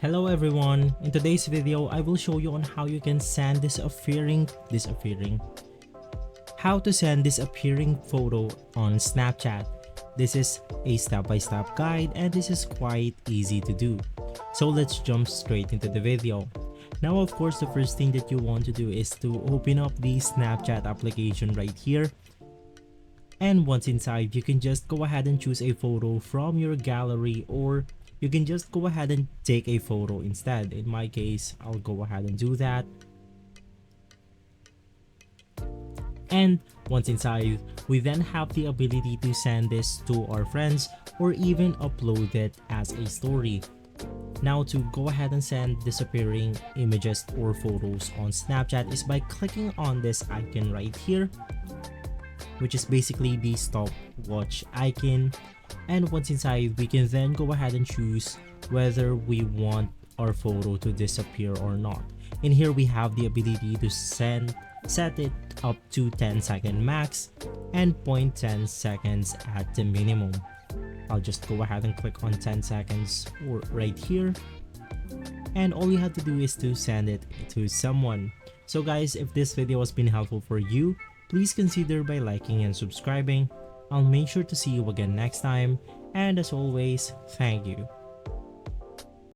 Hello everyone, in today's video I will show you on how you can send how to send disappearing photo on Snapchat. This is a step-by-step guide and this is quite easy to do. So let's jump straight into the video. Now of course the first thing that you want to do is to open up the Snapchat application right here. And once inside, you can just go ahead and choose a photo from your gallery, or you can just go ahead and take a photo instead. In my case, I'll go ahead and do that. And once inside, we then have the ability to send this to our friends or even upload it as a story. Now to go ahead and send disappearing images or photos on Snapchat is by clicking on this icon right here, which is basically the stopwatch icon. And once inside, we can then go ahead and choose whether we want our photo to disappear or not. In here we have the ability to set it up to 10-second max and 0.10 seconds at the minimum. I'll just go ahead and click on 10 seconds or right here, and all you have to do is to send it to someone. So guys, if this video has been helpful for you, please consider by liking and subscribing. I'll make sure to see you again next time, and as always, thank you.